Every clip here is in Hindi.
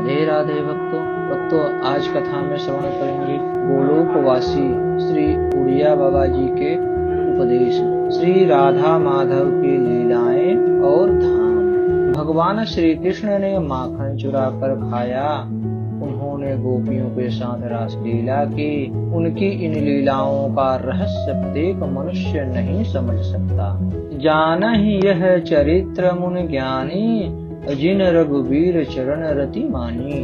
राधे राधे भक्तों आज कथा में श्रवण करेंगे गोलोकवासी श्री उड़िया बाबा जी के उपदेश, श्री राधा माधव की लीलाएं और धाम। भगवान श्री कृष्ण ने माखन चुरा कर खाया, उन्होंने गोपियों के साथ रास लीला की। उनकी इन लीलाओं का रहस्य प्रत्येक मनुष्य नहीं समझ सकता। जानहि यह चरित्र मुनि ज्ञानी, जिन रघुवीर चरण रति मानी।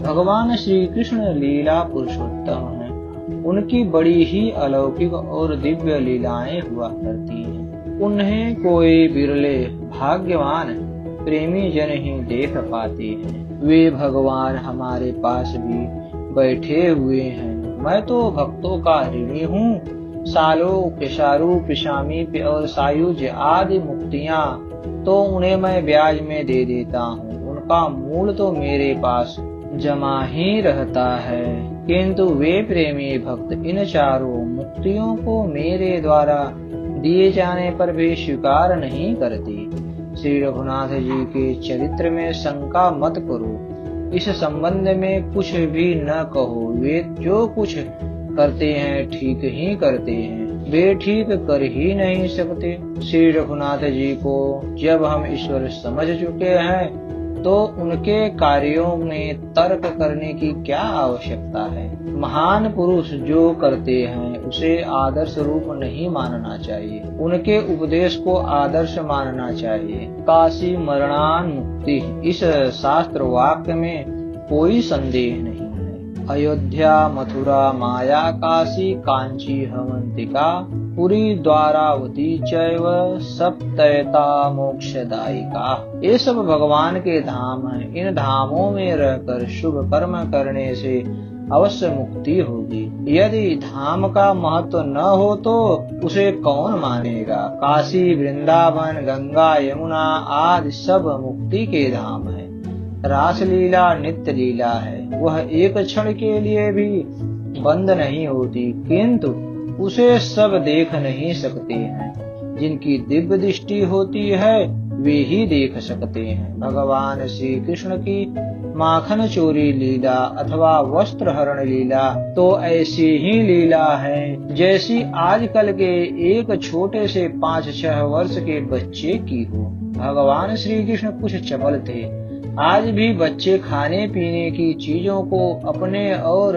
भगवान श्री कृष्ण लीला पुरुषोत्तम हैं। उनकी बड़ी ही अलौकिक और दिव्य लीलाएं हुआ करती हैं। उन्हें कोई बिरले भाग्यवान प्रेमी जन ही देख पाते हैं। वे भगवान हमारे पास भी बैठे हुए हैं। मैं तो भक्तों का ऋणी हूँ। सालों पिशारू पिशामी और सायुज आदि मुक्तियाँ तो उन्हें मैं ब्याज में दे देता हूँ। उनका मूल तो मेरे पास जमा ही रहता है, किंतु वे प्रेमी भक्त इन चारों मुक्तियों को मेरे द्वारा दिए जाने पर भी स्वीकार नहीं करते। श्री रघुनाथ जी के चरित्र में शंका मत करो। इस संबंध में कुछ भी न कहो। वे जो कुछ करते हैं ठीक ही करते हैं, वे ठीक कर ही नहीं सकते। श्री रघुनाथ जी को जब हम ईश्वर समझ चुके हैं तो उनके कार्यों में तर्क करने की क्या आवश्यकता है। महान पुरुष जो करते हैं उसे आदर्श रूप नहीं मानना चाहिए, उनके उपदेश को आदर्श मानना चाहिए। काशी मरणान मुक्ति, इस शास्त्र वाक्य में कोई संदेह नहीं। अयोध्या मथुरा माया काशी कांची हमंतिका, पुरी द्वारावती चैव सप्तयता मोक्षदायिका। ये सब भगवान के धाम हैं। इन धामों में रहकर शुभ कर्म करने से अवश्य मुक्ति होगी। यदि धाम का महत्व न हो तो उसे कौन मानेगा। काशी वृंदावन गंगा यमुना आदि सब मुक्ति के धाम है। रासलीला नित्य लीला है, वह एक क्षण के लिए भी बंद नहीं होती, किंतु उसे सब देख नहीं सकते हैं। जिनकी दिव्य दृष्टि होती है वे ही देख सकते हैं। भगवान श्री कृष्ण की माखन चोरी लीला अथवा वस्त्र हरण लीला तो ऐसी ही लीला है जैसी आजकल के एक छोटे से 5-6 वर्ष के बच्चे की हो। भगवान श्री कृष्ण कुछ चपल थे। आज भी बच्चे खाने पीने की चीजों को अपने और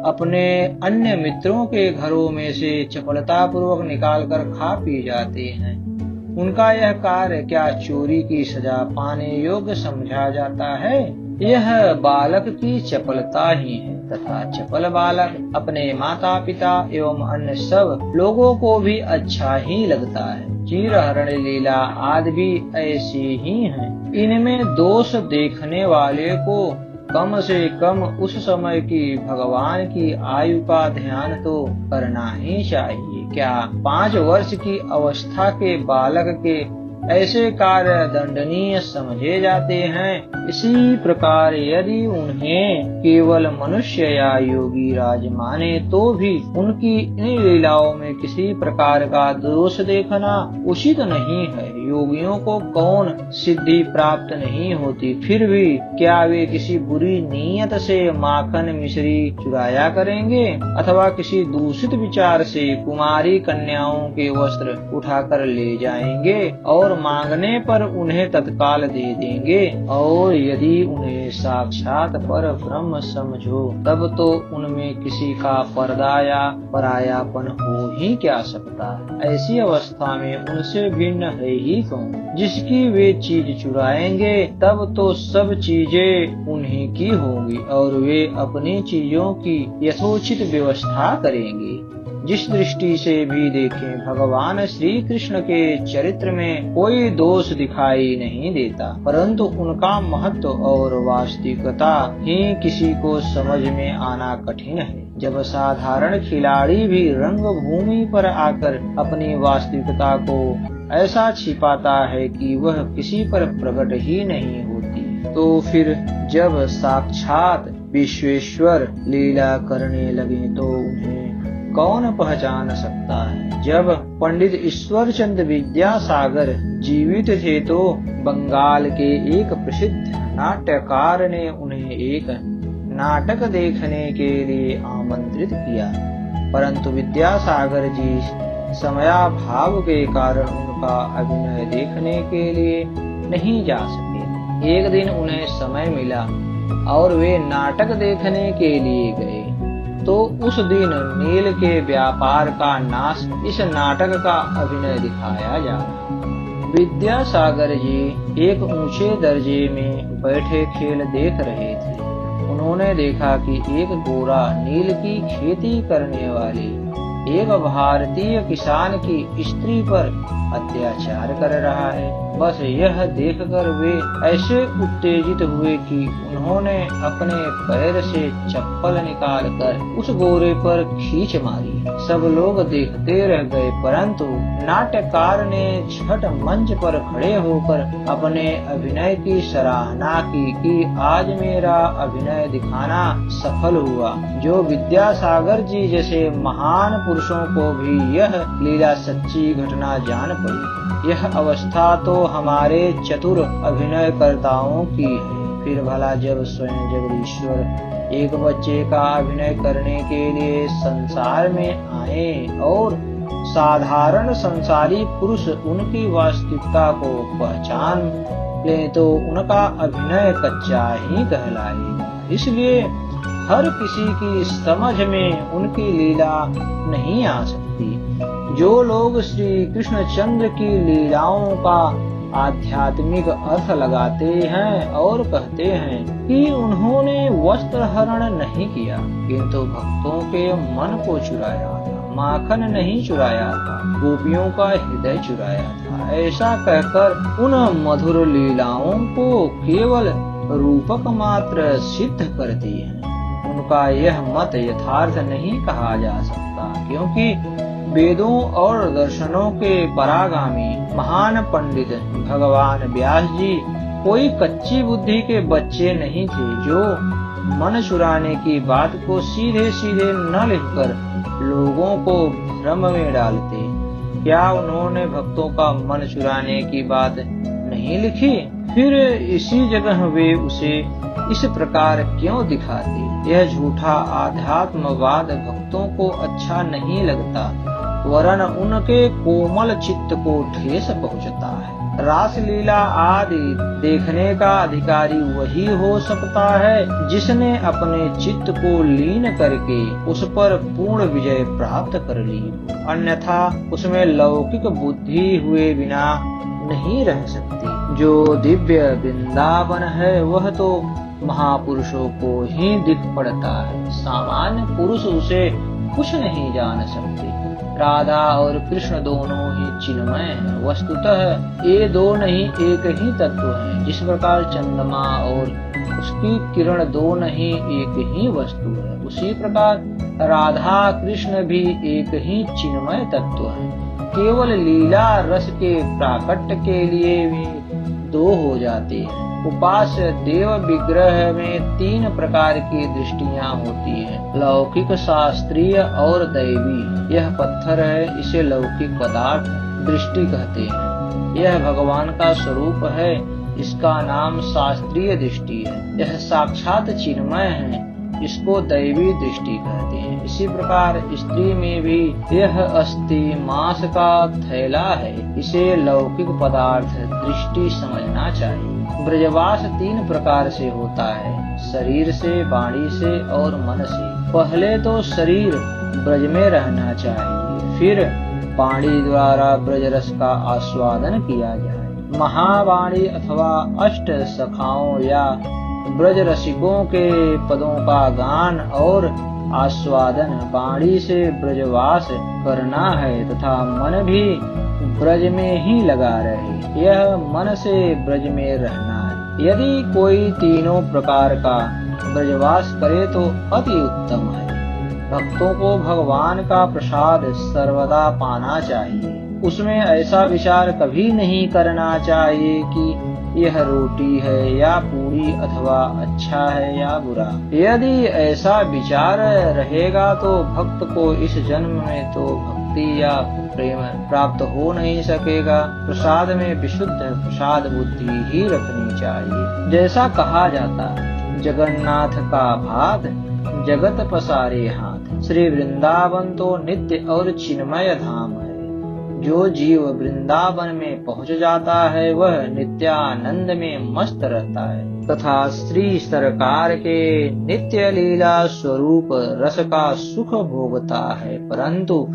अपने अन्य मित्रों के घरों में से चपलता पूर्वक निकाल कर खा पी जाते हैं। उनका यह कार्य क्या चोरी की सजा पाने योग्य समझा जाता है? यह बालक की चपलता ही है, तथा चपल बालक अपने माता पिता एवं अन्य सब लोगों को भी अच्छा ही लगता है। चीरहरण लीला आदि भी ऐसी ही हैं। इनमें दोष देखने वाले को कम से कम उस समय की भगवान की आयु का ध्यान तो करना ही चाहिए। क्या 5 वर्ष की अवस्था के बालक के ऐसे कार्य दंडनीय समझे जाते हैं? इसी प्रकार यदि उन्हें केवल मनुष्य या योगी राज माने तो भी उनकी इन लीलाओं में किसी प्रकार का दोष देखना उचित नहीं है। योगियों को कौन सिद्धि प्राप्त नहीं होती, फिर भी क्या वे किसी बुरी नीयत से माखन मिश्री चुराया करेंगे अथवा किसी दूषित विचार से कुमारी कन्याओं के वस्त्र उठाकर ले जाएंगे और मांगने पर उन्हें तत्काल दे देंगे? और यदि उन्हें साक्षात पर ब्रह्म समझो तब तो उनमें किसी का पर्दा या परायापन हो ही क्या सकता है। ऐसी अवस्था में उनसे भिन्न है ही कौन? जिसकी वे चीज चुराएंगे तब तो सब चीजें उन्हीं की होंगी और वे अपनी चीजों की यथोचित व्यवस्था करेंगे। जिस दृष्टि से भी देखें भगवान श्री कृष्ण के चरित्र में कोई दोष दिखाई नहीं देता, परंतु उनका महत्व और वास्तविकता ही किसी को समझ में आना कठिन है। जब साधारण खिलाड़ी भी रंग भूमि पर आकर अपनी वास्तविकता को ऐसा छिपाता है कि वह किसी पर प्रकट ही नहीं होती, तो फिर जब साक्षात विश्वेश्वर लीला करने लगे तो उन्हें कौन पहचान सकता है। जब पंडित ईश्वर चंद्र विद्यासागर जीवित थे तो बंगाल के एक प्रसिद्ध नाट्यकार ने उन्हें एक नाटक देखने के लिए आमंत्रित किया, परंतु विद्यासागर जी समयाभाव के कारण उनका अभिनय देखने के लिए नहीं जा सके। एक दिन उन्हें समय मिला और वे नाटक देखने के लिए गए, तो उस दिन नील के व्यापार का नाश इस नाटक का अभिनय दिखाया जा रहा। विद्यासागर जी एक ऊंचे दर्जे में बैठे खेल देख रहे थे। उन्होंने देखा कि एक गोरा नील की खेती करने वाली एक भारतीय किसान की स्त्री पर अत्याचार कर रहा है। बस यह देखकर वे ऐसे उत्तेजित हुए कि उन्होंने अपने पैर से चप्पल निकालकर उस गोरे पर खींच मारी। सब लोग देखते रह गए, परंतु नाट्यकार ने झट मंच पर खड़े होकर अपने अभिनय की सराहना की कि आज मेरा अभिनय दिखाना सफल हुआ। जो विद्यासागर जी जैसे महान पुरुषों को भी यह लीला सच्ची घटना जान पड़ी। यह अवस्था तो हमारे चतुर अभिनयकर्ताओं की है। फिर भला जब स्वयं जगदीश्वर एक बच्चे का अभिनय करने के लिए संसार में आए और साधारण संसारी पुरुष उनकी वास्तविकता को पहचान ले, तो उनका अभिनय कच्चा ही कहलाएगा। इसलिए हर किसी की समझ में उनकी लीला नहीं आ सकती। जो लोग श्री कृष्णचंद्र की लीलाओं का आध्यात्मिक अर्थ लगाते हैं और कहते हैं कि उन्होंने वस्त्र हरण नहीं किया, किंतु भक्तों के मन को चुराया था, माखन नहीं चुराया था, गोपियों का हृदय चुराया था, ऐसा कहकर उन मधुर लीलाओं को केवल रूपक मात्र सिद्ध करती हैं। उनका यह मत यथार्थ नहीं कहा जा सकता, क्योंकि वेदों और दर्शनों के परागामी महान पंडित भगवान व्यास जी कोई कच्ची बुद्धि के बच्चे नहीं थे, जो मन चुराने की बात को सीधे सीधे न लिखकर लोगों को भ्रम में डालते। क्या उन्होंने भक्तों का मन चुराने की बात नहीं लिखी? फिर इसी जगह वे उसे इस प्रकार क्यों दिखाते? यह झूठा आध्यात्मवाद भक्तों को अच्छा नहीं लगता, वरन उनके कोमल चित्त को ठेस पहुंचता है। रासलीला आदि देखने का अधिकारी वही हो सकता है जिसने अपने चित्त को लीन करके उस पर पूर्ण विजय प्राप्त कर ली, अन्यथा उसमें लौकिक बुद्धि हुए बिना नहीं रह सकती। जो दिव्य वृंदावन है वह तो महापुरुषों को ही दिख पड़ता है, सामान्य पुरुष उसे कुछ नहीं जान सकते। राधा और कृष्ण दोनों ही चिन्मय हैं। वस्तुतः ये दो नहीं एक ही तत्व हैं। जिस प्रकार चंद्रमा और उसकी किरण दो नहीं एक ही वस्तु है, उसी प्रकार राधा कृष्ण भी एक ही चिन्मय तत्व है। केवल लीला रस के प्राकट्य के लिए वे दो हो जाते हैं। उपास्य देव विग्रह में तीन प्रकार की दृष्टियां होती हैं, लौकिक, शास्त्रीय और दैवी। यह पत्थर है, इसे लौकिक पदार्थ दृष्टि कहते हैं। यह भगवान का स्वरूप है, इसका नाम शास्त्रीय दृष्टि है। यह साक्षात चिन्मय है, इसको दैवी दृष्टि कहते हैं। इसी प्रकार स्त्री में भी यह अस्थि मांस का थैला है, इसे लौकिक पदार्थ दृष्टि समझना चाहिए। ब्रजवास तीन प्रकार से होता है, शरीर से, वाणी से और मन से। पहले तो शरीर ब्रज में रहना चाहिए, फिर वाणी द्वारा ब्रज रस का आस्वादन किया जाए। महावाणी अथवा अष्ट सखाओं या ब्रज रसिकों के पदों का गान और आस्वादन वाणी से ब्रजवास करना है, तथा मन भी ब्रज में ही लगा रहे, यह मन से ब्रज में रहना है। यदि कोई तीनों प्रकार का ब्रजवास करे तो अति उत्तम है। भक्तों को भगवान का प्रसाद सर्वदा पाना चाहिए। उसमें ऐसा विचार कभी नहीं करना चाहिए कि यह रोटी है या पूरी, अथवा अच्छा है या बुरा। यदि ऐसा विचार रहेगा तो भक्त को इस जन्म में तो भक्ति या प्रेम प्राप्त हो नहीं सकेगा। प्रसाद में विशुद्ध प्रसाद बुद्धि ही रखनी चाहिए। जैसा कहा जाता है, जगन्नाथ का भात जगत पसारे हाथ। श्री वृंदावन तो नित्य और चिन्मय धाम है। जो जीव वृंदावन में पहुंच जाता है वह नित्यानंद में मस्त रहता है तथा श्री सरकार के नित्य लीला स्वरूप रस का सुख भोगता है। परंतु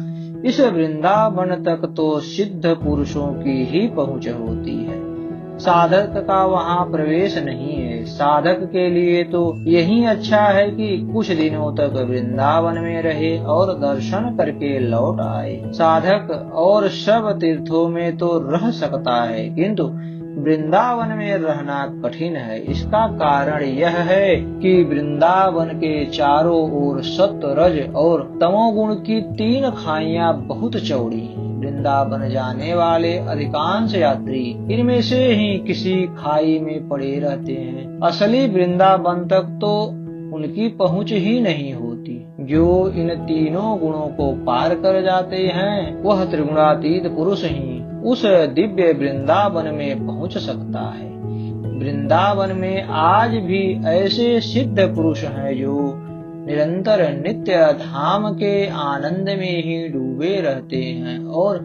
इस वृंदावन तक तो सिद्ध पुरुषों की ही पहुंच होती है, साधक का वहां प्रवेश नहीं है। साधक के लिए तो यही अच्छा है कि कुछ दिनों तक वृंदावन में रहे और दर्शन करके लौट आए। साधक और सब तीर्थों में तो रह सकता है, किंतु वृंदावन में रहना कठिन है। इसका कारण यह है कि वृंदावन के चारों ओर सत्व, रज और तमोगुण की 3 खाइयां बहुत चौड़ी हैं। वृंदावन जाने वाले अधिकांश यात्री इनमें से ही किसी खाई में पड़े रहते हैं। असली वृंदावन तक तो उनकी पहुंच ही नहीं होती। जो इन तीनों गुणों को पार कर जाते हैं वह त्रिगुणातीत पुरुष ही उस दिव्य वृंदावन में पहुंच सकता है। वृंदावन में आज भी ऐसे सिद्ध पुरुष हैं जो निरंतर नित्य धाम के आनंद में ही डूबे रहते हैं और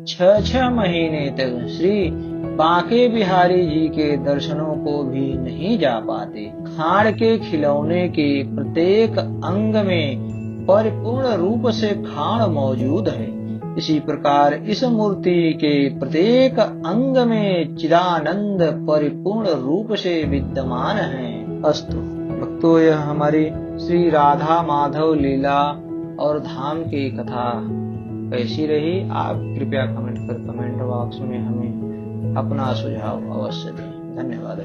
6 महीने तक श्री बांके बिहारी जी के दर्शनों को भी नहीं जा पाते। खाण के खिलौने के प्रत्येक अंग में परिपूर्ण रूप से खाण मौजूद है। इसी प्रकार इस मूर्ति के प्रत्येक अंग में चिदानंद परिपूर्ण रूप से विद्यमान है। अस्तु भक्तों, यह हमारी श्री राधा माधव लीला और धाम की कथा कैसी रही, आप कृपया कमेंट बॉक्स में हमें अपना सुझाव अवश्य दें। धन्यवाद।